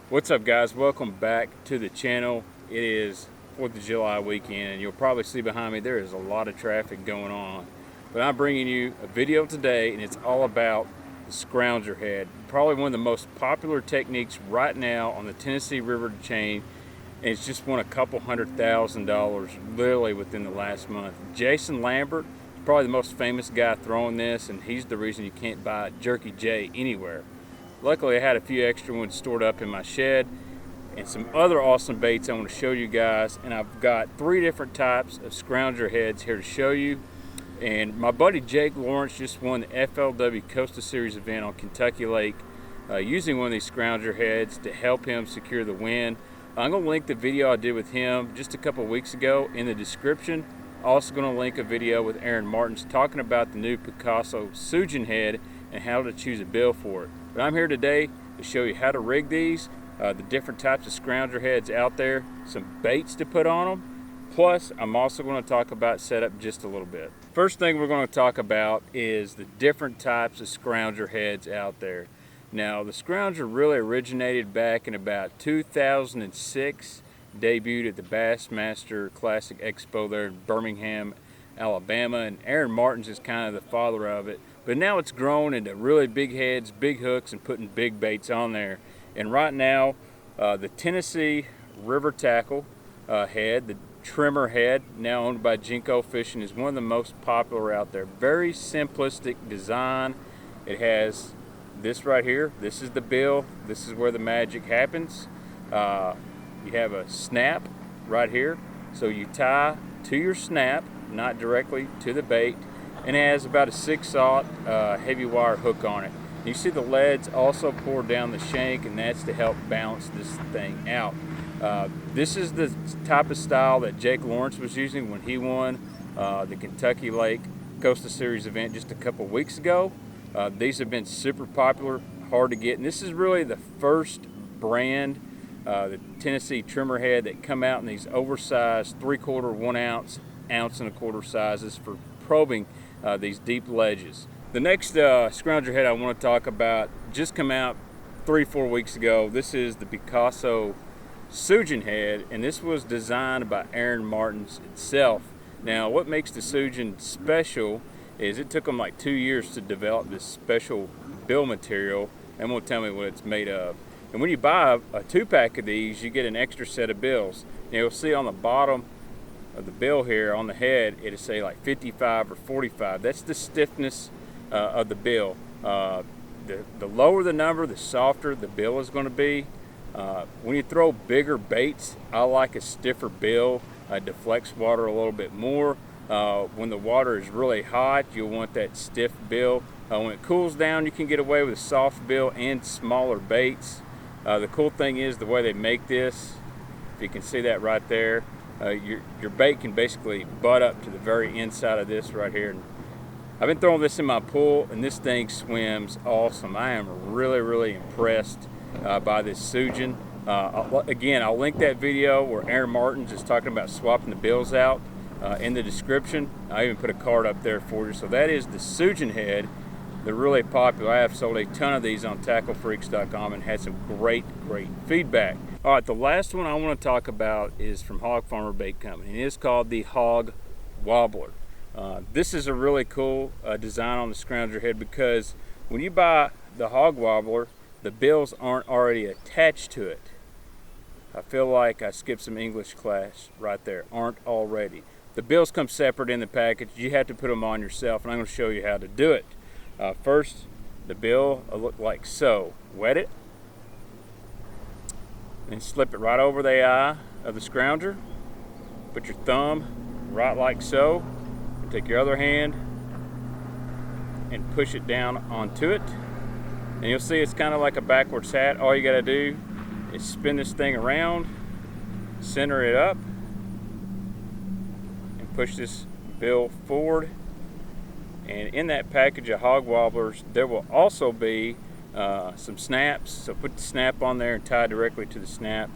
What's up, guys? Welcome back to the channel. It is 4th of July weekend, and you'll probably see behind me there is a lot of traffic going on. But I'm bringing you a video today, and it's all about the scrounger head. Probably one of the most popular techniques right now on the Tennessee River chain, and it's just won a couple $100,000 literally within the last month. Jason Lambert is probably the most famous guy throwing this, and he's the reason you can't buy Jerky J anywhere. Luckily, I had a few extra ones stored up in my shed and some other awesome baits I want to show you guys. And I've got 3 different types of scrounger heads here to show you. And my buddy Jake Lawrence just won the FLW Coastal Series event on Kentucky Lake using one of these scrounger heads to help him secure the win. I'm going to link the video I did with him just a couple weeks ago in the description. Also going to link a video with Aaron Martins talking about the new Picasso sujin head and how to choose a bill for it. But I'm here today to show you how to rig these, the different types of scrounger heads out there, some baits to put on them, plus I'm also going to talk about setup just a little bit. First thing we're going to talk about is the different types of scrounger heads out there. Now, the scrounger really originated back in about 2006, debuted at the Bassmaster Classic Expo there in Birmingham, Alabama, and Aaron Martins is kind of the father of it. But now it's grown into really big heads, big hooks, and putting big baits on there. And right now, the Tennessee River Tackle head, the trimmer head, now owned by Jinko Fishing, is one of the most popular out there. Very simplistic design. It has this right here. This is the bill. This is where the magic happens. You have a snap right here. So you tie to your snap, not directly to the bait, and it has about a 6/0 heavy wire hook on it. You see the leads also pour down the shank, and that's to help balance this thing out. This is the type of style that Jake Lawrence was using when he won the Kentucky Lake Coastal Series event just a couple weeks ago. These have been super popular, hard to get, and this is really the first brand, the Tennessee trimmer head, that come out in these oversized 3/4, 1 ounce, 1.25 ounce sizes for probing these deep ledges. The next scrounger head I want to talk about just come out 3-4 weeks ago. This is the Picasso sujin head, and this was designed by Aaron Martins itself. Now, what makes the sujin special is it took them like 2 years to develop this special bill material, and won't tell me what it's made of. And when you buy a 2-pack of these, you get an extra set of bills. Now, you'll see on the bottom of the bill here on the head, it'll say like 55 or 45. That's the stiffness of the bill. The lower the number, the softer the bill is going to be. When you throw bigger baits, I like a stiffer bill. It deflects water a little bit more. When the water is really hot, you'll want that stiff bill. When it cools down, you can get away with a soft bill and smaller baits. The cool thing is the way they make this, if you can see that right there, your bait can basically butt up to the very inside of this right here. And I've been throwing this in my pool, and this thing swims awesome. I am really impressed by this sujin. Again, I'll link that video where Aaron Martins is talking about swapping the bills out in the description. I even put a card up there for you. So that is the sujin head. They're really popular. I have sold a ton of these on tacklefreaks.com and had some great feedback. All right, the last one I want to talk about is from Hog Farmer Bait Company, and it's called the Hog Wobbler. This is a really cool design on the scrounger head, because when you buy the Hog Wobbler, the bills aren't already attached to it. I feel like I skipped some English class right there. Aren't already. The bills come separate in the package. You have to put them on yourself, and I'm going to show you how to do it. First, the bill will look like so. Wet it, and slip it right over the eye of the scrounger. Put your thumb right like so. Take your other hand and push it down onto it. And you'll see it's kind of like a backwards hat. All you got to do is spin this thing around, center it up, and push this bill forward. And in that package of Hog Wobblers, there will also be some snaps. So put the snap on there and tie directly to the snap.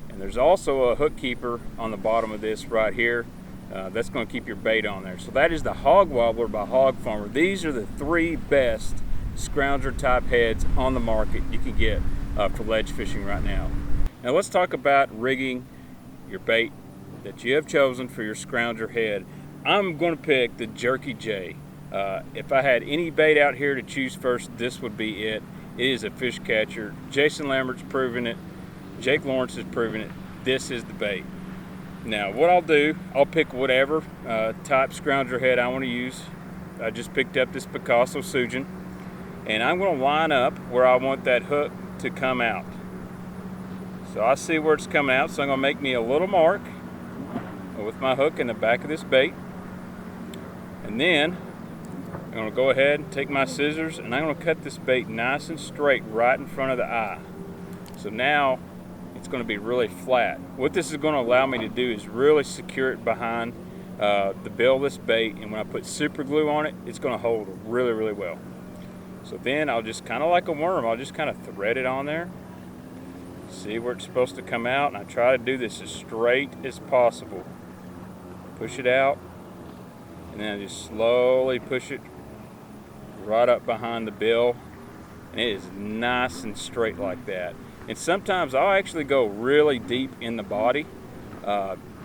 And there's also a hook keeper on the bottom of this right here. That's going to keep your bait on there. So that is the Hog Wobbler by Hog Farmer. These are the 3 best scrounger type heads on the market you can get. for ledge fishing right now. Now let's talk about rigging your bait that you have chosen for your scrounger head. I'm going to pick the Jerky J. If I had any bait out here to choose first, this would be it. It is a fish catcher. Jason Lambert's proven it. Jake Lawrence has proven it. This is the bait. Now what I'll do, I'll pick whatever type scrounger head I want to use. I just picked up this Picasso sujin, and I'm going to line up where I want that hook to come out. So I see where it's coming out, so I'm going to make me a little mark with my hook in the back of this bait. And then I'm going to go ahead and take my scissors, and I'm going to cut this bait nice and straight right in front of the eye. So now it's going to be really flat. What this is going to allow me to do is really secure it behind the bill of this bait, and when I put super glue on it, it's going to hold really, really well. So then I'll just kind of like a worm, I'll just kind of thread it on there, see where it's supposed to come out, and I try to do this as straight as possible. Push it out, and then I just slowly push it right up behind the bill, and it is nice and straight like that. And sometimes I'll actually go really deep in the body.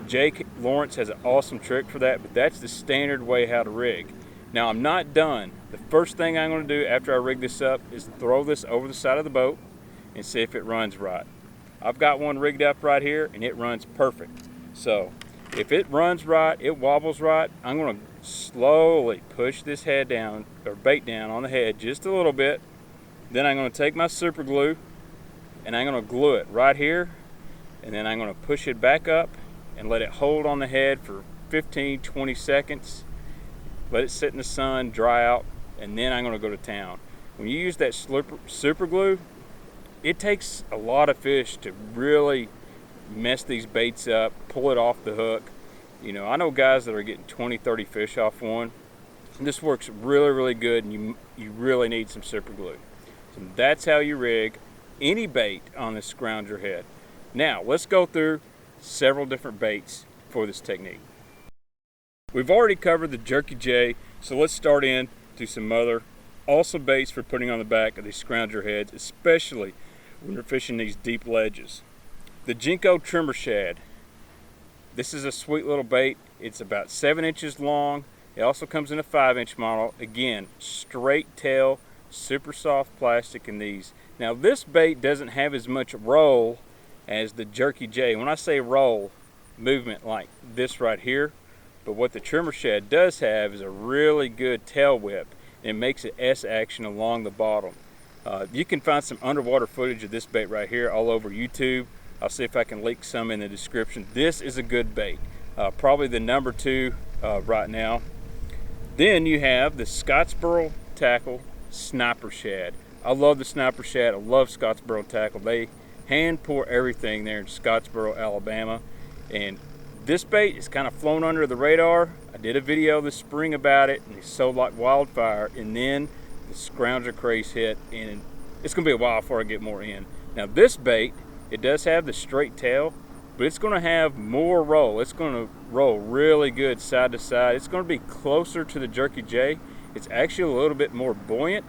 Jake Lawrence has an awesome trick for that, but that's the standard way how to rig. Now I'm not done. The first thing I'm going to do after I rig this up is throw this over the side of the boat and see if it runs right. I've got one rigged up right here, and it runs perfect. So if it runs right, it wobbles right, I'm going to slowly push this head down, or bait down on the head just a little bit. Then I'm going to take my super glue and I'm going to glue it right here, and then I'm going to push it back up and let it hold on the head for 15-20 seconds. Let it sit in the sun, dry out, and then I'm going to go to town. When you use that super glue, it takes a lot of fish to really mess these baits up, pull it off the hook. You know, I know guys that are getting 20-30 fish off one. This works really, really good, and you really need some super glue. So that's how you rig any bait on this scrounger head. Now let's go through several different baits for this technique. We've already covered the Jerky J, so let's start into some other awesome baits for putting on the back of these scrounger heads, especially when you're fishing these deep ledges. The Jinko trimmer shad. This is a sweet little bait. It's about 7 inches long. It also comes in a 5-inch model. Again, straight tail, super soft plastic in these. Now this bait doesn't have as much roll as the Jerky J. When I say roll, movement like this right here, but what the trimmer shad does have is a really good tail whip. It makes an S action along the bottom. You can find some underwater footage of this bait right here all over YouTube. I'll see if I can link some in the description. This is a good bait, probably the number 2 right now. Then you have the Scottsboro Tackle Sniper Shad. I love the Sniper Shad. I love Scottsboro Tackle. They hand pour everything there in Scottsboro, Alabama. And this bait is kind of flown under the radar. I did a video this spring about it, and it sold like wildfire. And then the scrounger craze hit, and it's going to be a while before I get more in. Now this bait, it does have the straight tail, but it's going to have more roll. It's going to roll really good side to side. It's going to be closer to the Jerky J. It's actually a little bit more buoyant.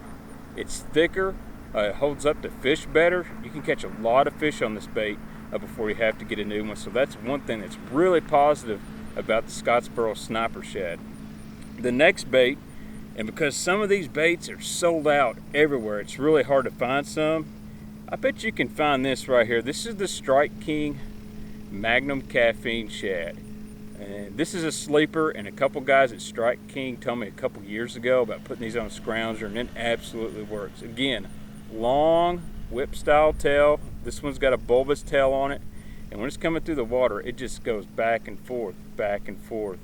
It's thicker. It holds up to fish better. You can catch a lot of fish on this bait before you have to get a new one. So that's one thing that's really positive about the Scottsboro Sniper Shad. The next bait, and because some of these baits are sold out everywhere, it's really hard to find some. I bet you can find this right here. This is the Strike King Magnum Caffeine Shad. And this is a sleeper, and a couple guys at Strike King told me a couple years ago about putting these on a scrounger, and it absolutely works. Again, long whip style tail. This one's got a bulbous tail on it, and when it's coming through the water, it just goes back and forth, back and forth.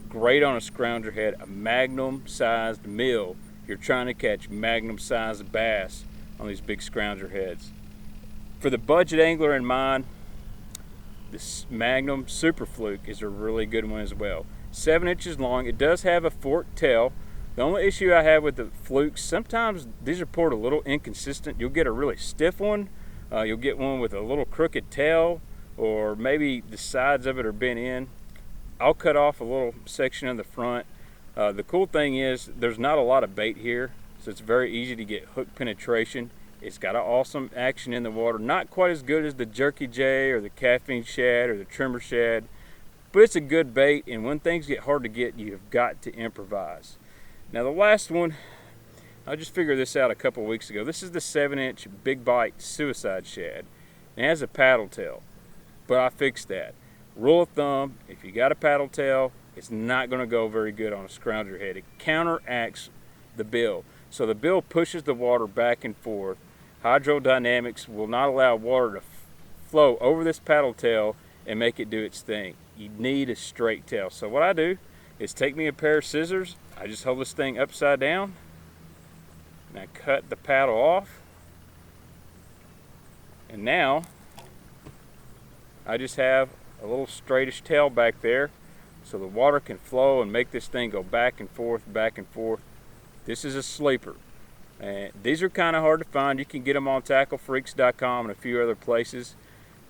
Great on a scrounger head, a magnum sized mill. You're trying to catch magnum sized bass on these big scrounger heads. For the budget angler in mind, this Magnum Super Fluke is a really good one as well. 7 inches long. It does have a forked tail. The only issue I have with the Flukes, sometimes these are poured a little inconsistent. You'll get a really stiff one. You'll get one with a little crooked tail, or maybe the sides of it are bent in. I'll cut off a little section of the front. The cool thing is there's not a lot of bait here, so it's very easy to get hook penetration It's got an awesome action in the water. Not quite as good as the jerky jay or the caffeine shad or the trimmer shad, but it's a good bait, and when things get hard to get, you've got to improvise. Now the last one, I just figured this out a couple of weeks ago. This is the 7-inch Big Bite Suicide Shad. It has a paddle tail, but I fixed that. Rule of thumb, if you got a paddle tail, it's not going to go very good on a scrounger head. It counteracts the bill. So the bill pushes the water back and forth. Hydrodynamics will not allow water to flow over this paddle tail and make it do its thing. You need a straight tail. So what I do is take me a pair of scissors. I just hold this thing upside down and I cut the paddle off. And now I just have a little straightish tail back there so the water can flow and make this thing go back and forth, back and forth. This is a sleeper. And these are kind of hard to find. You can get them on tacklefreaks.com and a few other places.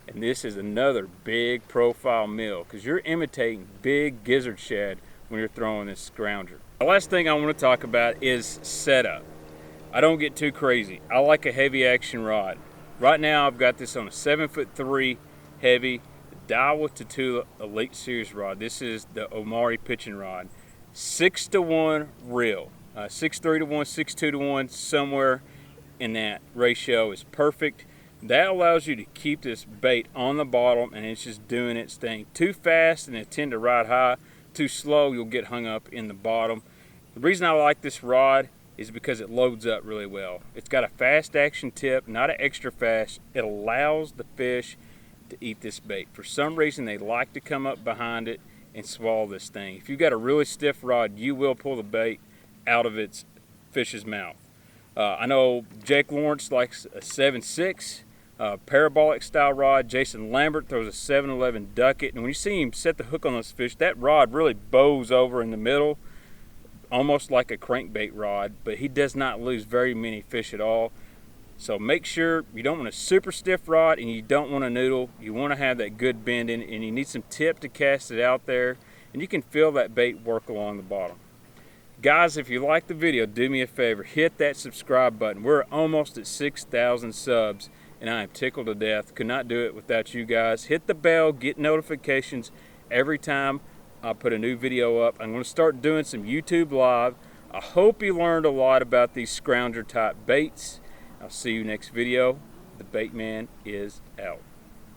And this is another big profile meal because you're imitating big gizzard shad when you're throwing this scrounger. The last thing I want to talk about is setup. I don't get too crazy. I like a heavy action rod. Right now I've got this on a 7'3" heavy Daiwa Tatula Elite Series rod. This is the Omari pitching rod. 6-to-1 reel. 6-3 to 1, 6-2 to 1, somewhere in that ratio is perfect. That allows you to keep this bait on the bottom and it's just doing its thing. Too fast and it tend to ride high. Too slow, you'll get hung up in the bottom. The reason I like this rod is because it loads up really well. It's got a fast action tip, not an extra fast. It allows the fish to eat this bait. For some reason, they like to come up behind it and swallow this thing. If you've got a really stiff rod, you will pull the bait out of its fish's mouth. I know Jake Lawrence likes a 7.6 parabolic style rod. Jason Lambert throws a 7-11 ducket, and when you see him set the hook on those fish, that rod really bows over in the middle, almost like a crankbait rod, but he does not lose very many fish at all. So make sure you don't want a super stiff rod and you don't want a noodle. You want to have that good bend in it, and you need some tip to cast it out there, and you can feel that bait work along the bottom. Guys, if you like the video, do me a favor, hit that subscribe button. We're almost at 6,000 subs, and I am tickled to death. Could not do it without you guys. Hit the bell, get notifications every time I put a new video up. I'm going to start doing some YouTube Live. I hope you learned a lot about these scrounger type baits. I'll see you next video. The Baitman is out.